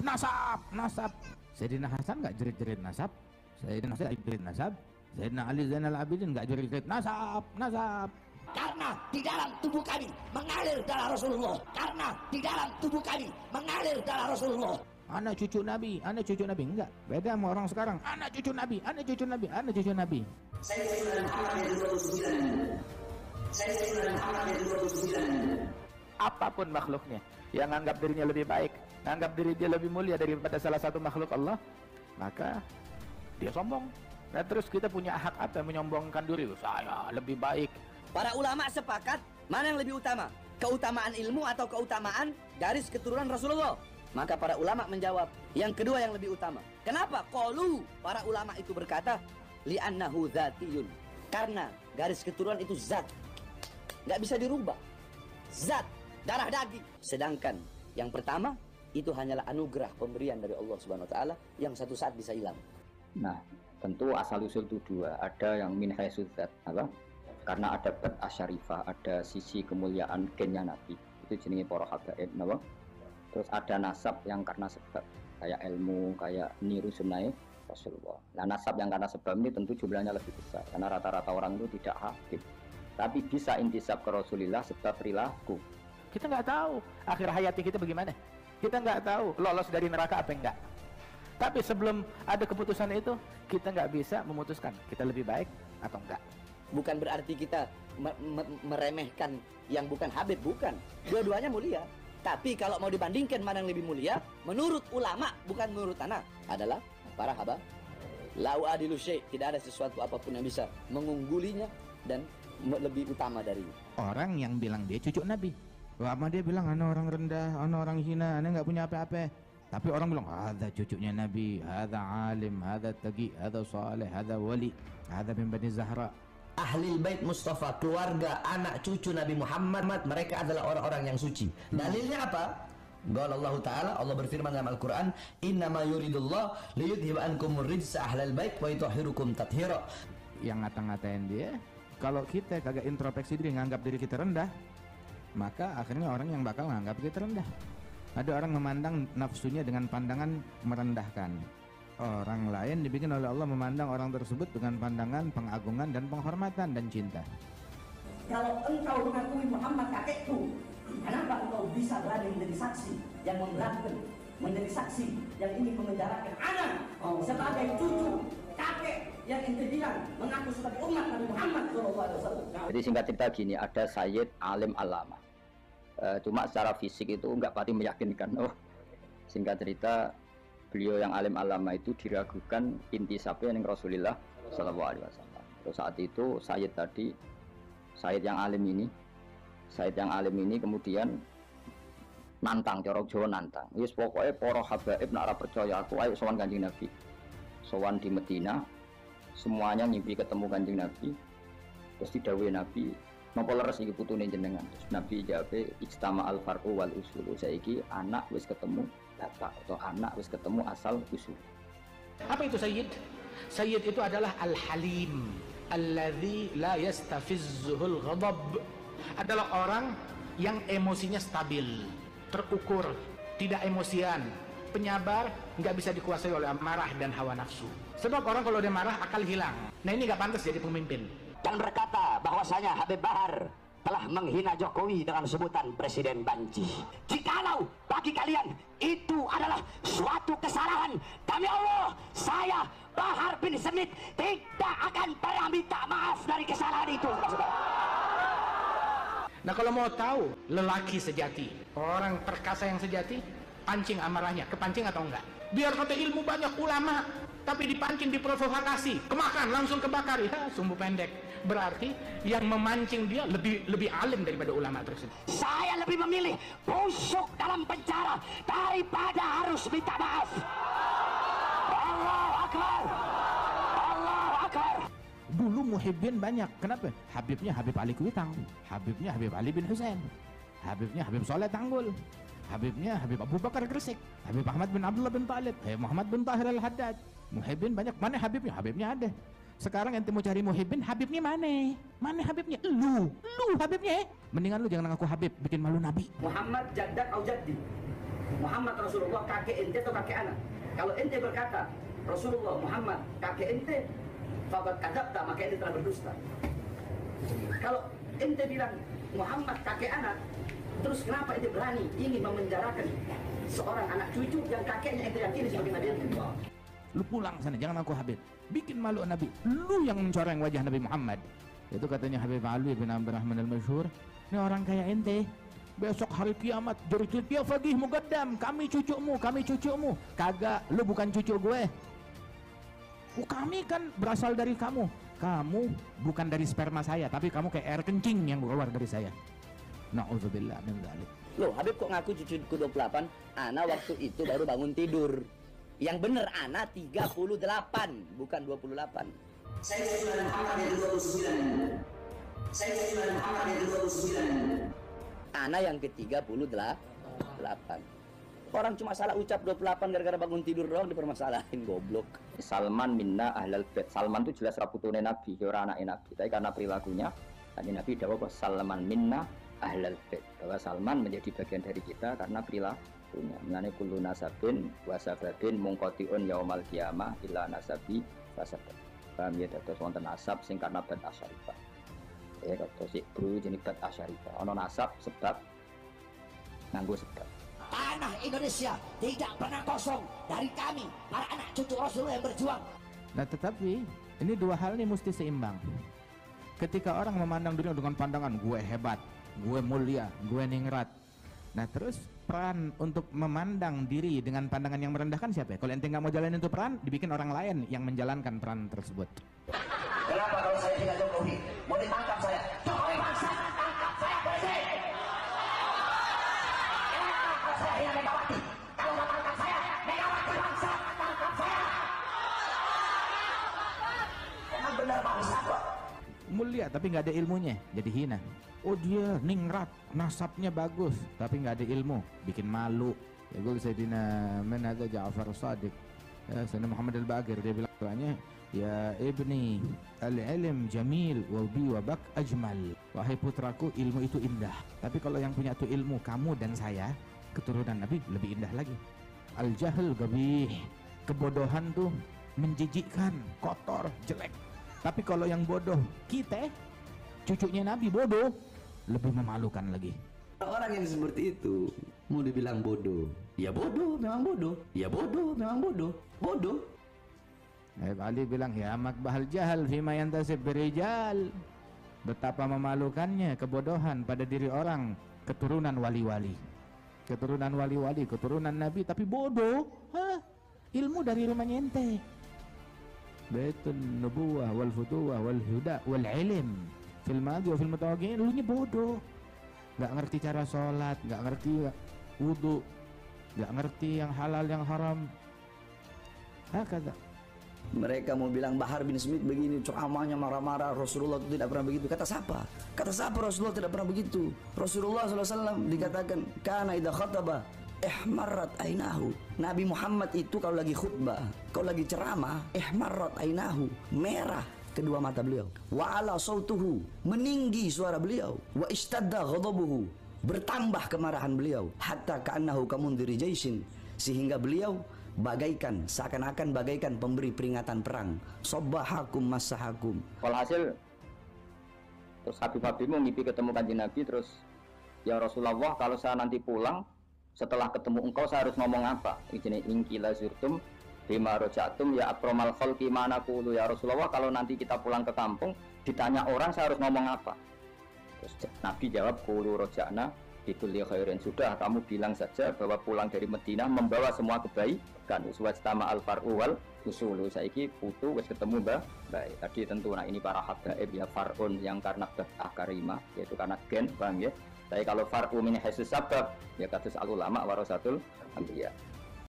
nasab, nasab. Sayyidina Hasan nggak jerit-jerit nasab, Sayyidina Hasan nggak jerit nasab, Sayyidina Ali Zainal Abidin nggak jerit-jerit nasab, nasab. Karena di dalam tubuh kami mengalir darah Rasulullah. Karena di dalam tubuh kami mengalir darah Rasulullah. Anak cucu Nabi, anak cucu Nabi. Enggak, beda sama orang sekarang. Anak cucu Nabi, anak cucu Nabi, anak cucu Nabi. Saya Muhammad yang 29. Saya Muhammad yang 29. Apapun makhluknya yang anggap dirinya lebih baik, anggap diri dia lebih mulia daripada salah satu makhluk Allah, maka dia sombong. Nah, terus kita punya hak apa? Menyombongkan diri, saya lebih baik. Para ulama sepakat mana yang lebih utama, keutamaan ilmu atau keutamaan garis keturunan Rasulullah? Maka para ulama menjawab, yang kedua yang lebih utama. Kenapa? Qalu, para ulama itu berkata, li'annahu dzatiyun. Karena garis keturunan itu zat, nggak bisa dirubah. Zat, darah daging. Sedangkan yang pertama itu hanyalah anugerah pemberian dari Allah Subhanahu wa taala yang satu saat bisa hilang. Nah, tentu asal usul itu dua. Ada yang min haitsu dzat, apa? Karena ada bat asyarifah, ada sisi kemuliaan gennya Nabi. Itu jenenge para habaib, napa? Terus ada nasab yang karena sebab, kayak ilmu, kayak niru sunnah Rasulullah. Nah, nasab yang karena sebab ini tentu jumlahnya lebih besar, karena rata-rata orang itu tidak habib. Tapi bisa intisab ke Rasulullah sebab perilaku. Kita nggak tahu akhir hayati kita bagaimana. Kita nggak tahu lolos dari neraka apa enggak. Tapi sebelum ada keputusan itu, kita nggak bisa memutuskan kita lebih baik atau enggak. Bukan berarti kita meremehkan yang bukan habib, bukan. Dua-duanya mulia. Tapi kalau mau dibandingkan mana yang lebih mulia, menurut ulama, bukan menurut anak, adalah para habaib. Lau adilu syai', tidak ada sesuatu apapun yang bisa mengunggulinya dan lebih utama darinya. Orang yang bilang dia cucu Nabi, lama dia bilang anak orang rendah, anak orang hina, anak nggak punya apa-apa. Tapi orang bilang, ada cucunya Nabi, ada alim, ada taqi, ada saleh, ada wali, ada bin Bani Zahra. Ahlul Bait Mustafa, keluarga anak cucu Nabi Muhammad, mereka adalah orang-orang yang suci. Dalilnya apa? Qala Allah Ta'ala, Allah berfirman dalam Al-Quran, innama yuridullah liyudhiba ankumur rijsa ahlal bait wa yutahhirukum tathira. Yang ngata-ngatain dia, kalau kita kagak introspeksi diri, nganggap diri kita rendah, maka akhirnya orang yang bakal nganggap kita rendah. Ada orang memandang nafsunya dengan pandangan merendahkan. Orang lain dibikin oleh Allah memandang orang tersebut dengan pandangan pengagungan dan penghormatan dan cinta. Kalau engkau mengakui Muhammad kakekku, kenapa engkau bisa berada menjadi saksi yang memberatkan, menjadi saksi yang ingin memenjarakan anak sebagai cucu kakek yang ente bilang mengaku sebagai umat Nabi Muhammad SAW? Jadi singkat cerita gini, ada Sayyid alim alama. Cuma secara fisik itu nggak pasti meyakinkan. Singkat cerita, beliau yang alim alama itu diragukan intisabnya dengan Rasulullah SAW. Terus saat itu Sayyid tadi, Sayyid yang alim ini kemudian nantang, corok Jawa nantang. Yes, pokoknya para habaib nak ora percaya aku, ayo sowan Kanjeng Nabi. Sowan di Medina, semuanya ngimpi ketemu Kanjeng Nabi. Terus didhawuhi Nabi, napa leres iki putune jenengan? Terus Nabi jawab, ijtama al far'u wal usulu. Saiki anak wis ketemu bapak atau anak wis ketemu asal usul. Apa itu Sayyid? Sayyid itu adalah al-halim, alladzi la yastafizzuhul ghadab. Adalah orang yang emosinya stabil, terukur, tidak emosian, penyabar, nggak bisa dikuasai oleh marah dan hawa nafsu. Sebab orang kalau dia marah akal hilang. Nah, ini nggak pantas jadi pemimpin. Dan berkata bahwasanya Habib Bahar telah menghina Jokowi dengan sebutan Presiden Banci. Jikalau bagi kalian itu adalah suatu kesalahan, demi Allah, saya Bahar bin Smith tidak akan pernah minta maaf dari kesalahan itu. Nah, kalau mau tahu lelaki sejati, orang perkasa yang sejati, pancing amarahnya, kepancing atau enggak? Biar kata ilmu banyak ulama, tapi dipancing, diprovokasi, kemakan, langsung kebakar, ya sumbu pendek. Berarti yang memancing dia lebih alim daripada ulama tersebut. Saya lebih memilih busuk dalam penjara daripada harus minta maaf. Allahu Akbar, Allahu Akbar. Dulu muhibbin banyak, kenapa? Habibnya Habib Ali Kuitang, Habibnya Habib Ali bin Husain, Habibnya Habib Soleh Tanggul, Habibnya Habib Abu Bakar Gresik, Habib Ahmad bin Abdullah bin Talib, Muhammad bin Tahir al-Haddad. Muhibbin banyak. Mana Habibnya? Habibnya ada. Sekarang ente mau cari muhibbin, Habibnya mana? Mana Habibnya? Lu Habibnya. Mendingan lu jangan ngaku Habib, bikin malu Nabi. Muhammad jaddak au jaddi. Muhammad Rasulullah kakek ente atau kakek anak? Kalau ente berkata Rasulullah Muhammad kakek ente, faqad kadzabta, maka ente telah berdusta. Kalau ente bilang Muhammad kakek anak, terus kenapa ente berani ingin memenjarakan seorang anak cucu yang kakeknya ente yakini sebagai nabi ente? Lu pulang sana, jangan aku Habib. Bikin malu Nabi. Lu yang mencoreng wajah Nabi Muhammad. Itu katanya Habib Ali bin Abdurrahman al-Masyhur. Ini orang kayak ente. Besok hari kiamat jadi dia fagih mugaddam, kami cucumu. Kagak, lu bukan cucu gue. Kami kan berasal dari kamu. Kamu bukan dari sperma saya, tapi kamu kayak air kencing yang keluar dari saya. Na'udzubillah min dzalik. Loh, Habib kok ngaku cucuku 28? Ana waktu itu baru bangun tidur. Yang bener Ana 38, bukan 28. Saya Sulaiman Muhammad yang 29. Ana yang ke-38. Orang cuma salah ucap 28 gara-gara bangun tidur doang dipermasalahin, goblok. Salman minna ahlal bait. Salman itu jelas raputune Nabi, ora anake Nabi. Tapi karena perilakunya, kanjeng Nabi dawuh bahwa Salman minna ahlal bait. Bahwa Salman menjadi bagian dari kita karena perilakunya. Menane kullu nasabin wa sababin munqatiun yaumal qiyamah illa nasabi wasabab. Paham ya, dados wonten nasab sing karena bad asyarifah. Ya kados bro jenis bad asyarifah. Ana nasab sebab nganggo sebab. Tanah Indonesia tidak pernah kosong dari kami, para anak cucu Rasulullah yang berjuang. Nah tetapi ini dua hal ini mesti seimbang. Ketika orang memandang dunia dengan pandangan gue hebat, gue mulia, gue ningrat. Nah terus peran untuk memandang diri dengan pandangan yang merendahkan siapa ya? Kalau ente nggak mau jalanin itu peran, dibikin orang lain yang menjalankan peran tersebut. Kenapa kalau saya tidak Jokowi mau ditangkap saya? Jokowi bangsa, tangkap saya polisi. Kenapa kalau saya yang Megawati? Kalau mau tangkap saya, Megawati bangsa, tangkap saya. Emang benar bangsa kok. Mulia tapi nggak ada ilmunya, jadi hina. Oh dia ningrat, nasabnya bagus, tapi nggak ada ilmu, bikin malu. Ya gue Sayyidina man hadza Ja'far Shadiq, ya Sayyidina Muhammad al-Baqir, dia bilang doanya, ya ibni al-ilm jamil wa bi wa bak ajmal. Wahai putraku, ilmu itu indah, tapi kalau yang punya itu ilmu, kamu dan saya keturunan Nabi lebih indah lagi. Al-jahl gabih, kebodohan tuh menjijikkan, kotor, jelek. Tapi kalau yang bodoh kita, cucunya Nabi bodoh, lebih memalukan lagi. Orang yang seperti itu mau dibilang bodoh, ya bodoh, memang bodoh. Ya bodoh, memang bodoh. Bodoh. Habib Ali bilang, ya makbahal jahal fima yantasib birijal. Betapa memalukannya kebodohan pada diri orang keturunan wali-wali. Keturunan wali-wali, keturunan Nabi, tapi bodoh. Hah? Ilmu dari rumahnya ente. Baitun nubuwah wal futuwah wal huda wal ilm fil madi wa fil mutawaqi'in. Lu nya bodoh, nggak ngerti cara sholat, nggak ngerti wudu, nggak ngerti yang halal yang haram. Hakada. Mereka mau bilang Bahar bin Smith begini, ceramahnya marah-marah, Rasulullah itu tidak pernah begitu. Kata siapa? Kata siapa Rasulullah tidak pernah begitu? Rasulullah SAW dikatakan kana idza khataba ihmarrat ainahu. Nabi Muhammad itu kalau lagi khutbah, kalau lagi ceramah, ihmarrat ainahu, merah kedua mata beliau. Wa ala sautuhu, meninggi suara beliau. Wa istadda ghadabuhu, bertambah kemarahan beliau. Hatta ka'annahu kamundiri jaisin, sehingga beliau bagaikan, seakan-akan bagaikan pemberi peringatan perang. Sobbahakum masahakum. Walhasil terus Habib mau ngipi ketemu Kanjeng Nabi, terus ya Rasulullah, kalau saya nanti pulang setelah ketemu engkau saya harus ngomong apa? Ini ingkila zurtum bima rojatum ya akromal khalqi mana qulu. Ya Rasulullah, kalau nanti kita pulang ke kampung ditanya orang saya harus ngomong apa? Terus Nabi jawab qulu roja'na bikulli khairin. Sudah, kamu bilang saja bahwa pulang dari Madinah membawa semua kebaikan. Waswastama al far'u wal usulu. Saiki putu wis ketemu baik. Tadi tentu nah ini para habaib ya, far'un yang karena ba'ah karimah, yaitu karena gen, paham ya. Tapi kalau far'u min haitsu sabab ya kados al ulama warasatul anbiya.